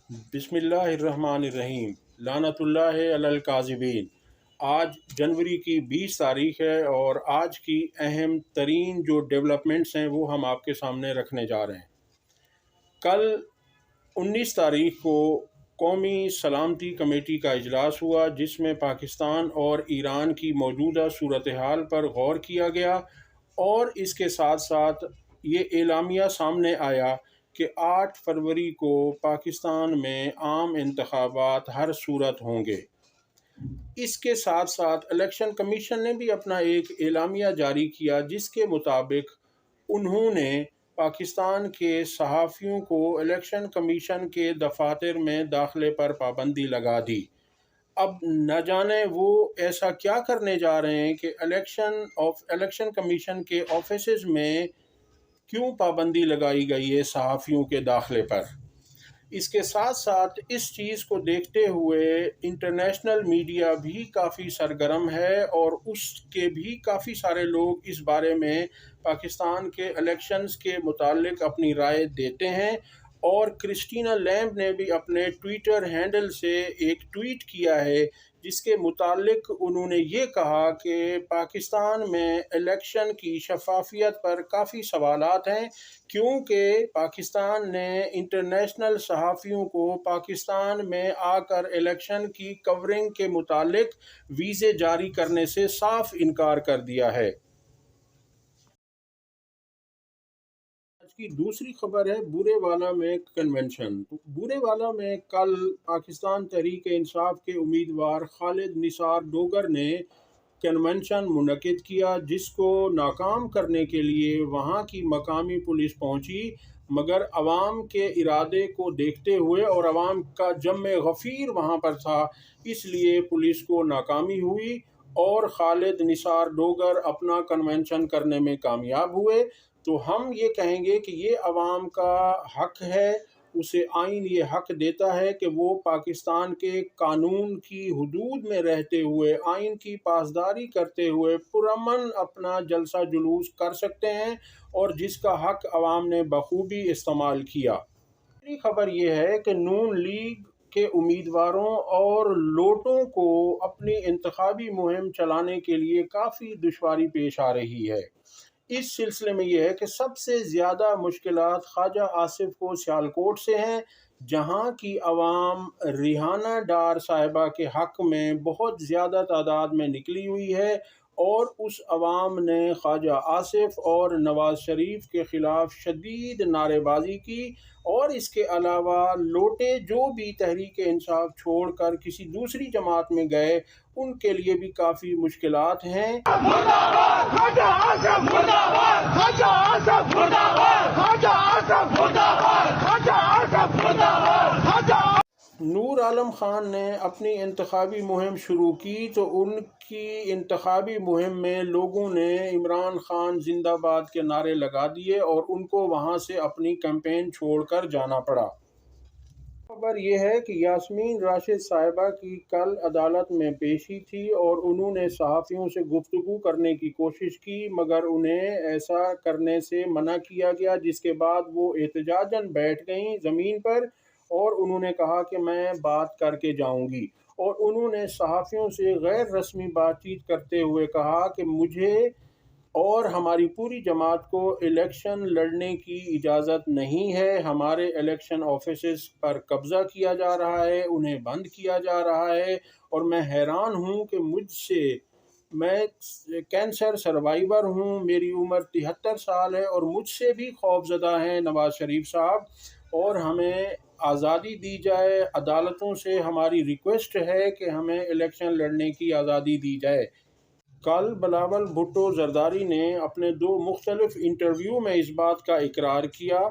بسم اللہ الرحمن الرحیم۔ لعنت اللہ علی الکاذبین۔ آج جنوری کی 20 تاریخ ہے اور آج کی اہم ترین جو ڈیولپمنٹس ہیں وہ ہم آپ کے سامنے رکھنے جا رہے ہیں۔ کل 19 تاریخ کو قومی سلامتی کمیٹی کا اجلاس ہوا جس میں پاکستان اور ایران کی موجودہ صورتحال پر غور کیا گیا، اور اس کے ساتھ ساتھ یہ اعلامیہ سامنے آیا کہ 8 فروری کو پاکستان میں عام انتخابات ہر صورت ہوں گے۔ اس کے ساتھ ساتھ الیکشن کمیشن نے بھی اپنا ایک اعلامیہ جاری کیا جس کے مطابق انہوں نے پاکستان کے صحافیوں کو الیکشن کمیشن کے دفاتر میں داخلے پر پابندی لگا دی۔ اب نہ جانے وہ ایسا کیا کرنے جا رہے ہیں کہ الیکشن کمیشن کے آفیسز میں کیوں پابندی لگائی گئی ہے صحافیوں کے داخلے پر۔ اس کے ساتھ ساتھ اس چیز کو دیکھتے ہوئے انٹرنیشنل میڈیا بھی کافی سرگرم ہے اور اس کے بھی کافی سارے لوگ اس بارے میں پاکستان کے الیکشنز کے متعلق اپنی رائے دیتے ہیں، اور کرسٹینا لیمب نے بھی اپنے ٹویٹر ہینڈل سے ایک ٹویٹ کیا ہے جس کے متعلق انہوں نے یہ کہا کہ پاکستان میں الیکشن کی شفافیت پر کافی سوالات ہیں، کیونکہ پاکستان نے انٹرنیشنل صحافیوں کو پاکستان میں آ کر الیکشن کی کورنگ کے متعلق ویزے جاری کرنے سے صاف انکار کر دیا ہے۔ آج کی دوسری خبر ہے بورے والا میں کنونشن۔ بورے والا میں کل پاکستان تحریک انصاف کے امیدوار خالد نثار ڈوگر نے کنونشن منعقد کیا جس کو ناکام کرنے کے لیے وہاں کی مقامی پولیس پہنچی، مگر عوام کے ارادے کو دیکھتے ہوئے اور عوام کا جم غفیر وہاں پر تھا، اس لیے پولیس کو ناکامی ہوئی اور خالد نثار ڈوگر اپنا کنونشن کرنے میں کامیاب ہوئے۔ تو ہم یہ کہیں گے کہ یہ عوام کا حق ہے، اسے آئین یہ حق دیتا ہے کہ وہ پاکستان کے قانون کی حدود میں رہتے ہوئے، آئین کی پاسداری کرتے ہوئے پرامن اپنا جلسہ جلوس کر سکتے ہیں، اور جس کا حق عوام نے بخوبی استعمال کیا۔ دوسری خبر یہ ہے کہ نون لیگ کے امیدواروں اور لوٹوں کو اپنی انتخابی مہم چلانے کے لیے کافی دشواری پیش آ رہی ہے۔ اس سلسلے میں یہ ہے کہ سب سے زیادہ مشکلات خواجہ آصف کو سیالکوٹ سے ہیں، جہاں کی عوام ریحانہ ڈار صاحبہ کے حق میں بہت زیادہ تعداد میں نکلی ہوئی ہے، اور اس عوام نے خواجہ آصف اور نواز شریف کے خلاف شدید نعرے بازی کی، اور اس کے علاوہ لوٹے جو بھی تحریک انصاف چھوڑ کر کسی دوسری جماعت میں گئے ان کے لیے بھی کافی مشکلات ہیں۔ نور عالم خان نے اپنی انتخابی مہم شروع کی تو ان کی انتخابی مہم میں لوگوں نے عمران خان زندہ باد کے نعرے لگا دیے اور ان کو وہاں سے اپنی کیمپین چھوڑ کر جانا پڑا۔ خبر یہ ہے کہ یاسمین راشد صاحبہ کی کل عدالت میں پیشی تھی اور انہوں نے صحافیوں سے گفتگو کرنے کی کوشش کی، مگر انہیں ایسا کرنے سے منع کیا گیا، جس کے بعد وہ احتجاجاً بیٹھ گئیں زمین پر اور انہوں نے کہا کہ میں بات کر کے جاؤں گی، اور انہوں نے صحافیوں سے غیر رسمی بات چیت کرتے ہوئے کہا کہ مجھے اور ہماری پوری جماعت کو الیکشن لڑنے کی اجازت نہیں ہے، ہمارے الیکشن آفیسز پر قبضہ کیا جا رہا ہے، انہیں بند کیا جا رہا ہے، اور میں حیران ہوں کہ میں کینسر سروائیور ہوں، میری عمر 73 سال ہے اور مجھ سے بھی خوف زدہ ہیں نواز شریف صاحب، اور ہمیں آزادی دی جائے، عدالتوں سے ہماری ریکویسٹ ہے کہ ہمیں الیکشن لڑنے کی آزادی دی جائے۔ کل بلاول بھٹو زرداری نے اپنے 2 مختلف انٹرویو میں اس بات کا اقرار کیا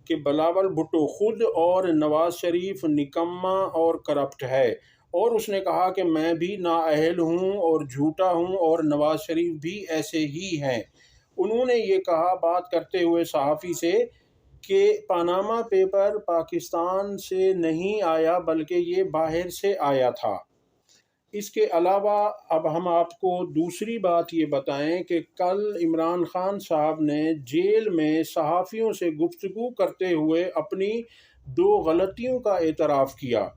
کہ بلاول بھٹو خود اور نواز شریف نکما اور کرپٹ ہے، اور اس نے کہا کہ میں بھی نااہل ہوں اور جھوٹا ہوں اور نواز شریف بھی ایسے ہی ہیں۔ انہوں نے یہ کہا بات کرتے ہوئے صحافی سے کہ پاناما پیپر پاکستان سے نہیں آیا بلکہ یہ باہر سے آیا تھا۔ اس کے علاوہ اب ہم آپ کو دوسری بات یہ بتائیں کہ کل عمران خان صاحب نے جیل میں صحافیوں سے گفتگو کرتے ہوئے اپنی 2 غلطیوں کا اعتراف کیا۔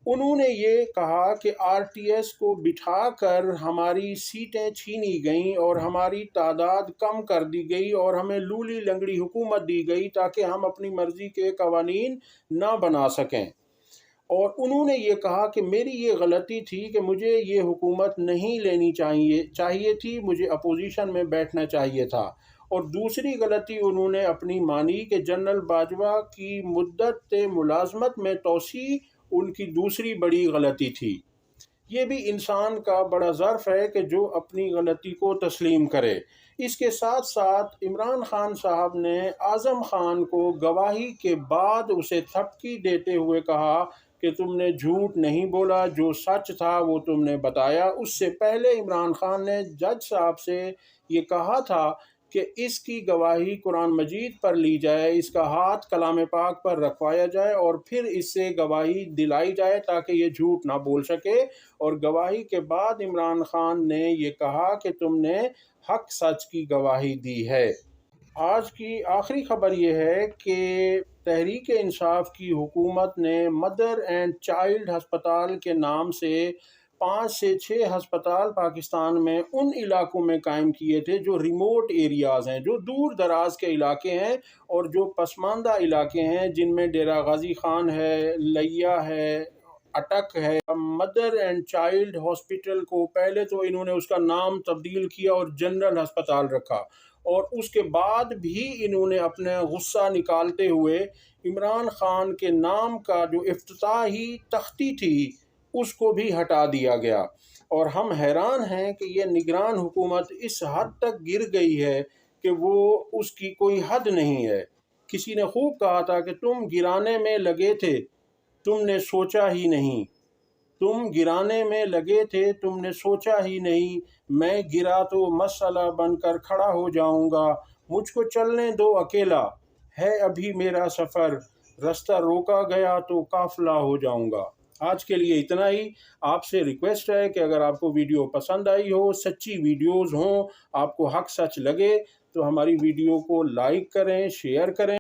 انہوں نے یہ کہا کہ RTS کو بٹھا کر ہماری سیٹیں چھینی گئیں اور ہماری تعداد کم کر دی گئی اور ہمیں لولی لنگڑی حکومت دی گئی تاکہ ہم اپنی مرضی کے قوانین نہ بنا سکیں۔ اور انہوں نے یہ کہا کہ میری یہ غلطی تھی کہ مجھے یہ حکومت نہیں لینی چاہیے تھی، مجھے اپوزیشن میں بیٹھنا چاہیے تھا۔ اور دوسری غلطی انہوں نے اپنی مانی کہ جنرل باجوہ کی مدت ملازمت میں توسیع ان کی دوسری بڑی غلطی تھی۔ یہ بھی انسان کا بڑا ظرف ہے کہ جو اپنی غلطی کو تسلیم کرے۔ اس کے ساتھ ساتھ عمران خان صاحب نے اعظم خان کو گواہی کے بعد اسے تھپکی دیتے ہوئے کہا کہ تم نے جھوٹ نہیں بولا، جو سچ تھا وہ تم نے بتایا۔ اس سے پہلے عمران خان نے جج صاحب سے یہ کہا تھا کہ اس کی گواہی قرآن مجید پر لی جائے، اس کا ہاتھ کلام پاک پر رکھوایا جائے اور پھر اس سے گواہی دلائی جائے تاکہ یہ جھوٹ نہ بول سکے۔ اور گواہی کے بعد عمران خان نے یہ کہا کہ تم نے حق سچ کی گواہی دی ہے۔ آج کی آخری خبر یہ ہے کہ تحریک انصاف کی حکومت نے مدر اینڈ چائلڈ ہسپتال کے نام سے 5 سے 6 ہسپتال پاکستان میں ان علاقوں میں قائم کیے تھے جو ریموٹ ایریاز ہیں، جو دور دراز کے علاقے ہیں اور جو پسماندہ علاقے ہیں، جن میں ڈیرہ غازی خان ہے، لیا ہے، اٹک ہے۔ مدر اینڈ چائلڈ ہاسپٹل کو پہلے تو انہوں نے اس کا نام تبدیل کیا اور جنرل ہسپتال رکھا، اور اس کے بعد بھی انہوں نے اپنا غصہ نکالتے ہوئے عمران خان کے نام کا جو افتتاحی تختی تھی اس کو بھی ہٹا دیا گیا۔ اور ہم حیران ہیں کہ یہ نگران حکومت اس حد تک گر گئی ہے کہ وہ اس کی کوئی حد نہیں ہے۔ کسی نے خوب کہا تھا کہ تم گرانے میں لگے تھے، تم نے سوچا ہی نہیں، تم گرانے میں لگے تھے، تم نے سوچا ہی نہیں، میں گرا تو مسئلہ بن کر کھڑا ہو جاؤں گا، مجھ کو چلنے دو اکیلا، ہے ابھی میرا سفر، رستہ روکا گیا تو قافلہ ہو جاؤں گا۔ آج کے لیے اتنا ہی۔ آپ سے ریکویسٹ ہے کہ اگر آپ کو ویڈیو پسند آئی ہو، سچی ویڈیوز ہوں، آپ کو حق سچ لگے تو ہماری ویڈیو کو لائک کریں، شیئر کریں۔